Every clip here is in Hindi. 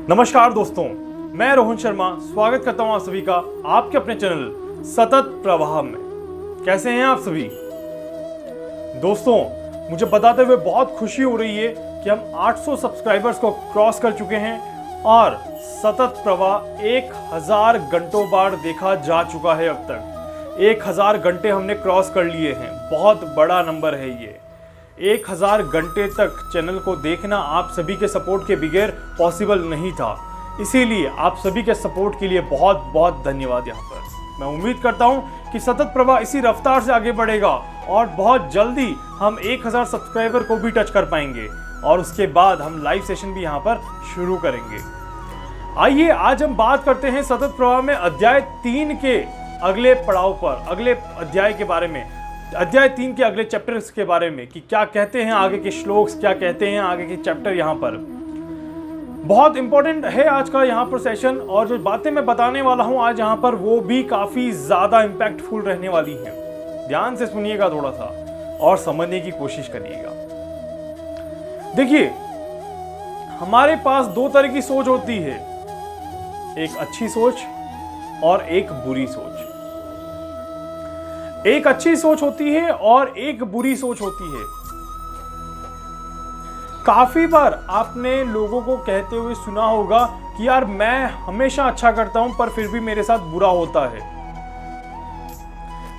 नमस्कार दोस्तों, मैं रोहन शर्मा स्वागत करता हूं आप सभी का आपके अपने चैनल सतत प्रवाह में। कैसे हैं आप सभी दोस्तों? मुझे बताते हुए बहुत खुशी हो रही है कि हम 800 सब्सक्राइबर्स को क्रॉस कर चुके हैं और सतत प्रवाह 1000 घंटों बार देखा जा चुका है। अब तक 1000 घंटे हमने क्रॉस कर लिए हैं। बहुत बड़ा नंबर है ये। 1000 घंटे तक चैनल को देखना आप सभी के सपोर्ट के बगैर पॉसिबल नहीं था। इसीलिए आप सभी के सपोर्ट के लिए बहुत बहुत धन्यवाद। यहाँ पर मैं उम्मीद करता हूँ कि सतत प्रवाह इसी रफ्तार से आगे बढ़ेगा और बहुत जल्दी हम 1000 सब्सक्राइबर को भी टच कर पाएंगे और उसके बाद हम लाइव सेशन भी यहाँ पर शुरू करेंगे। आइए आज हम बात करते हैं सतत प्रवाह में अध्याय 3 के अगले पड़ाव पर, अगले अध्याय के बारे में, अध्याय 3 के अगले चैप्टर्स के बारे में कि क्या कहते हैं आगे के श्लोक्स, क्या कहते हैं आगे के चैप्टर। यहाँ पर बहुत इंपॉर्टेंट है आज का यहाँ पर सेशन और जो बातें मैं बताने वाला हूँ आज यहाँ पर वो भी काफी ज्यादा इंपैक्टफुल रहने वाली हैं। ध्यान से सुनिएगा थोड़ा सा और समझने की कोशिश करिएगा। देखिए, हमारे पास दो तरह की सोच होती है, एक अच्छी सोच और एक बुरी सोच। एक अच्छी सोच होती है और एक बुरी सोच होती है। काफी बार आपने लोगों को कहते हुए सुना होगा कि यार मैं हमेशा अच्छा करता हूं पर फिर भी मेरे साथ बुरा होता है।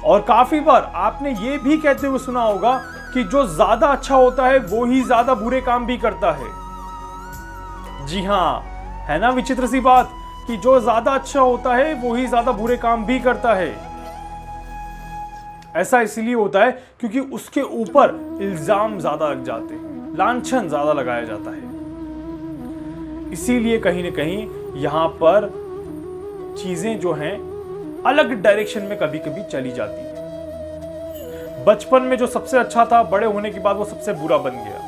और काफी बार आपने ये भी कहते हुए सुना होगा कि जो ज्यादा अच्छा होता है वो ही ज्यादा बुरे काम भी करता है। जी हां, है ना विचित्र सी बात कि जो ज्यादा अच्छा होता है वो ही ज्यादा बुरे काम भी करता है। ऐसा इसलिए होता है क्योंकि उसके ऊपर इल्जाम ज्यादा लग जाते हैं, लांछन ज्यादा लगाया जाता है। इसीलिए कहीं ना कहीं यहां पर चीजें जो हैं अलग डायरेक्शन में कभी कभी चली जाती है। बचपन में जो सबसे अच्छा था, बड़े होने के बाद वो सबसे बुरा बन गया।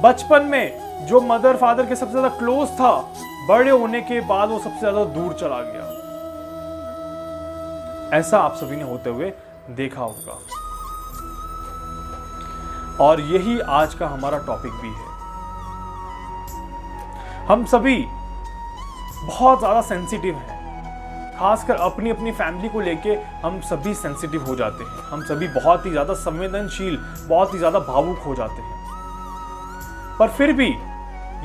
बचपन में जो मदर फादर के सबसे ज्यादा क्लोज था, बड़े होने के बाद वो सबसे ज्यादा दूर चला गया। ऐसा आप सभी ने होते हुए देखा होगा और यही आज का हमारा टॉपिक भी है। हम सभी बहुत ज्यादा सेंसिटिव हैं, खासकर अपनी अपनी फैमिली को लेके हम सभी सेंसिटिव हो जाते हैं। हम सभी बहुत ही ज्यादा संवेदनशील, बहुत ही ज्यादा भावुक हो जाते हैं। पर फिर भी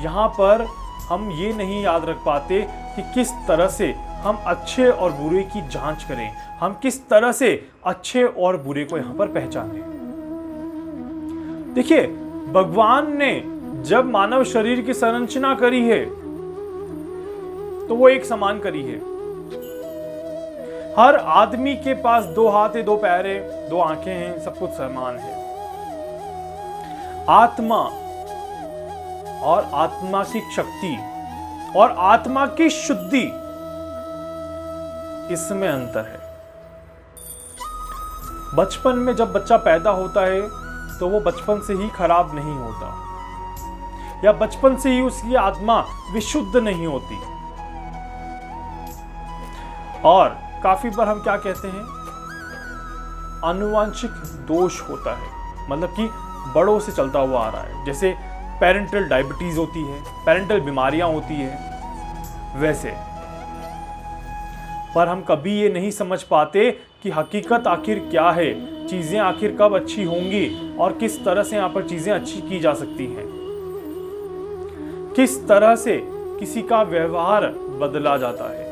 यहां पर हम ये नहीं याद रख पाते कि किस तरह से हम अच्छे और बुरे की जांच करें, हम किस तरह से अच्छे और बुरे को यहां पर पहचानें। देखिए, भगवान ने जब मानव शरीर की संरचना करी है तो वो एक समान करी है। हर आदमी के पास 2 हाथ है, 2 पैर है, 2 आंखें हैं, सब कुछ समान है। आत्मा और आत्मा की शक्ति और आत्मा की शुद्धि, इसमें अंतर है। बचपन में जब बच्चा पैदा होता है तो वो बचपन से ही खराब नहीं होता या बचपन से ही उसकी आत्मा विशुद्ध नहीं होती। और काफी बार हम क्या कहते हैं, आनुवांशिक दोष होता है, मतलब कि बड़ों से चलता हुआ आ रहा है। जैसे पेरेंटल डायबिटीज होती है, पेरेंटल बीमारियां होती है, वैसे। पर हम कभी ये नहीं समझ पाते कि हकीकत आखिर क्या है, चीजें आखिर कब अच्छी होंगी और किस तरह से यहाँ पर चीजें अच्छी की जा सकती हैं, किस तरह से किसी का व्यवहार बदला जाता है।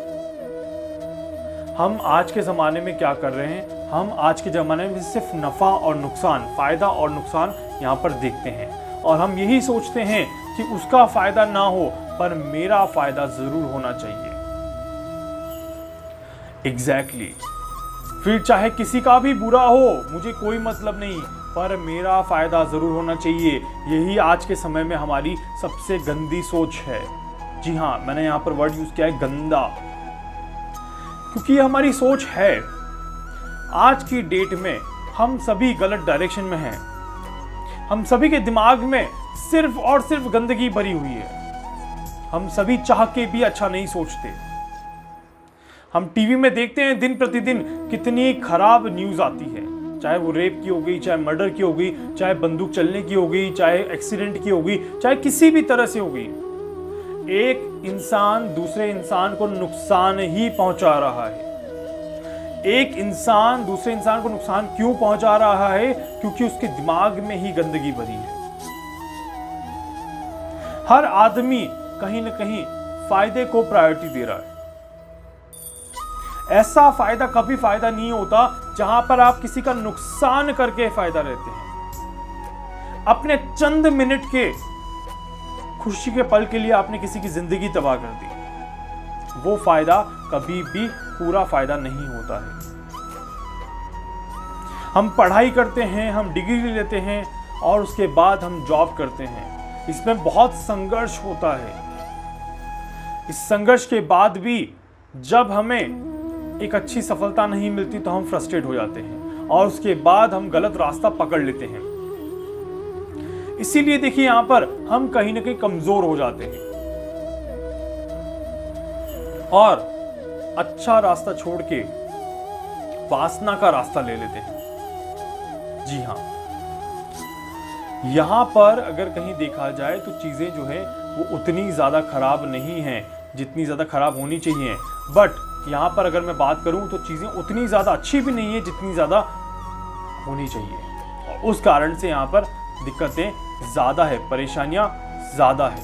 हम आज के जमाने में क्या कर रहे हैं, हम आज के जमाने में सिर्फ नफा और नुकसान, फायदा और नुकसान यहाँ पर देखते हैं और हम यही सोचते हैं कि उसका फायदा ना हो पर मेरा फायदा जरूर होना चाहिए। एग्जैक्टली। फिर चाहे किसी का भी बुरा हो, मुझे कोई मतलब नहीं, पर मेरा फायदा जरूर होना चाहिए। यही आज के समय में हमारी सबसे गंदी सोच है। जी हाँ, मैंने यहाँ पर वर्ड यूज किया है, गंदा, क्योंकि ये हमारी सोच है। आज की डेट में हम सभी गलत डायरेक्शन में हैं। हम सभी के दिमाग में सिर्फ और सिर्फ गंदगी भरी हुई है। हम सभी चाह के भी अच्छा नहीं सोचते। हम टीवी में देखते हैं दिन प्रतिदिन कितनी खराब न्यूज आती है, चाहे वो रेप की हो गई, चाहे मर्डर की हो गई, चाहे बंदूक चलने की हो गई, चाहे एक्सीडेंट की हो गई, चाहे किसी भी तरह से हो गई, एक इंसान दूसरे इंसान को नुकसान ही पहुंचा रहा है। एक इंसान दूसरे इंसान को नुकसान क्यों पहुंचा रहा है? क्योंकि उसके दिमाग में ही गंदगी भरी है। हर आदमी कहीं ना कहीं फायदे को प्रायोरिटी दे रहा है। ऐसा फायदा कभी फायदा नहीं होता जहां पर आप किसी का नुकसान करके फायदा लेते हैं। अपने चंद मिनट के खुशी के पल के लिए आपने किसी की जिंदगी तबाह कर दी। वो फायदा कभी भी पूरा फायदा नहीं होता है। हम पढ़ाई करते हैं, हम डिग्री लेते हैं और उसके बाद हम जॉब करते हैं। इसमें बहुत संघर्ष होता है। इस संघर्ष के बाद भी जब हमें एक अच्छी सफलता नहीं मिलती तो हम फ्रस्ट्रेट हो जाते हैं और उसके बाद हम गलत रास्ता पकड़ लेते हैं। इसीलिए देखिए यहां पर हम कहीं ना कहीं कमजोर हो जाते हैं और अच्छा रास्ता छोड़ के वासना का रास्ता ले लेते हैं। जी हां, यहां पर अगर कहीं देखा जाए तो चीजें जो है वो उतनी ज्यादा खराब नहीं है जितनी ज्यादा खराब होनी चाहिए। बट यहां पर अगर मैं बात करूं तो चीजें उतनी ज्यादा अच्छी भी नहीं है जितनी ज्यादा होनी चाहिए और उस कारण से यहां पर दिक्कतें ज्यादा है, परेशानियां ज्यादा है।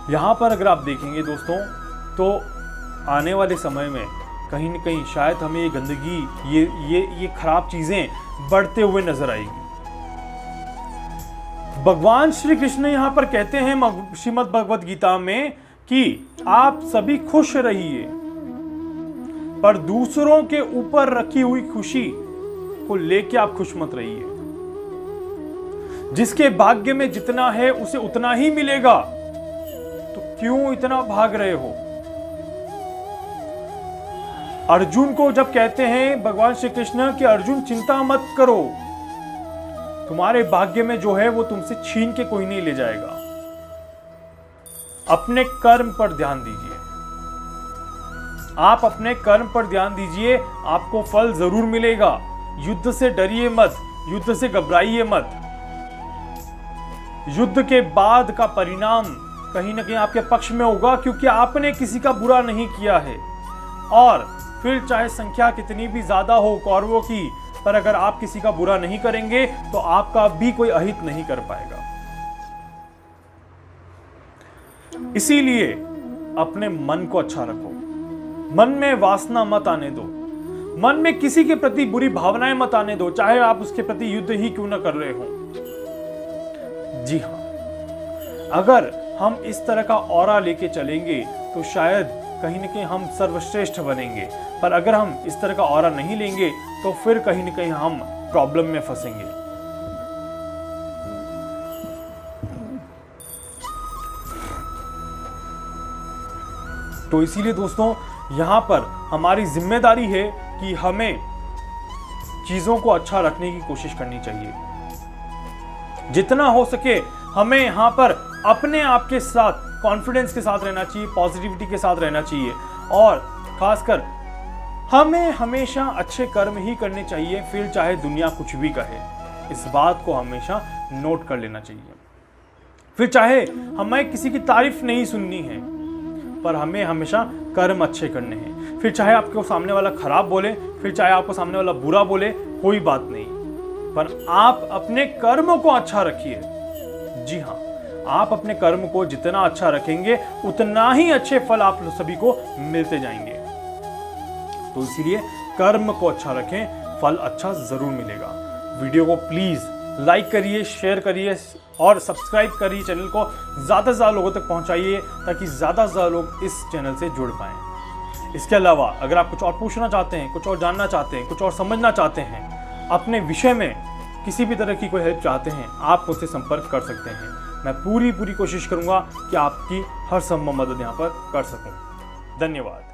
यहां पर अगर आप देखेंगे दोस्तों तो आने वाले समय में कहीं न कहीं शायद हमें ये गंदगी, ये खराब चीजें बढ़ते हुए नजर आएगी। भगवान श्री कृष्ण यहां पर कहते हैं श्रीमद् भगवद गीता में कि आप सभी खुश रहिए, पर दूसरों के ऊपर रखी हुई खुशी को लेके आप खुश मत रहिए। जिसके भाग्य में जितना है उसे उतना ही मिलेगा, तो क्यों इतना भाग रहे हो? अर्जुन को जब कहते हैं भगवान श्री कृष्ण कि अर्जुन चिंता मत करो, तुम्हारे भाग्य में जो है वो तुमसे छीन के कोई नहीं ले जाएगा। अपने कर्म पर ध्यान दीजिए, आप अपने कर्म पर ध्यान दीजिए, आपको फल जरूर मिलेगा। युद्ध से डरिए मत, युद्ध से घबराइए मत। युद्ध के बाद का परिणाम कहीं ना कहीं आपके पक्ष में होगा, क्योंकि आपने किसी का बुरा नहीं किया है। और फिर चाहे संख्या कितनी भी ज्यादा हो कौरवों की, पर अगर आप किसी का बुरा नहीं करेंगे तो आपका भी कोई अहित नहीं कर पाएगा। इसीलिए अपने मन को अच्छा रखो, मन में वासना मत आने दो, मन में किसी के प्रति बुरी भावनाएं मत आने दो, चाहे आप उसके प्रति युद्ध ही क्यों ना कर रहे हो। जी हां, अगर हम इस तरह का ऑरा लेके चलेंगे तो शायद कहीं न कहीं हम सर्वश्रेष्ठ बनेंगे, पर अगर हम इस तरह का ऑरा नहीं लेंगे तो फिर कहीं न कहीं हम प्रॉब्लम में फंसेंगे। तो इसीलिए दोस्तों यहां पर हमारी जिम्मेदारी है कि हमें चीजों को अच्छा रखने की कोशिश करनी चाहिए। जितना हो सके हमें यहां पर अपने आप के साथ कॉन्फिडेंस के साथ रहना चाहिए, पॉजिटिविटी के साथ रहना चाहिए और खासकर हमें हमेशा अच्छे कर्म ही करने चाहिए, फिर चाहे दुनिया कुछ भी कहे। इस बात को हमेशा नोट कर लेना चाहिए। फिर चाहे हमें किसी की तारीफ नहीं सुननी है, पर हमें हमेशा कर्म अच्छे करने हैं। फिर चाहे आपको सामने वाला खराब बोले, फिर चाहे आपको सामने वाला बुरा बोले, कोई बात नहीं, पर आप अपने कर्म को अच्छा रखिए। जी हाँ, आप अपने कर्म को जितना अच्छा रखेंगे उतना ही अच्छे फल आप सभी को मिलते जाएंगे। तो इसीलिए कर्म को अच्छा रखें, फल अच्छा जरूर मिलेगा। वीडियो को प्लीज लाइक करिए, शेयर करिए और सब्सक्राइब करिए। चैनल को ज्यादा से ज्यादा लोगों तक पहुंचाइए ताकि ज्यादा से ज्यादा लोग इस चैनल से जुड़ पाएं। इसके अलावा अगर आप कुछ और पूछना चाहते हैं, कुछ और जानना चाहते हैं, कुछ और समझना चाहते हैं, अपने विषय में किसी भी तरह की कोई हेल्प चाहते हैं, आप मुझसे संपर्क कर सकते हैं। मैं पूरी कोशिश करूंगा कि आपकी हर संभव मदद यहाँ पर कर सकूं। धन्यवाद।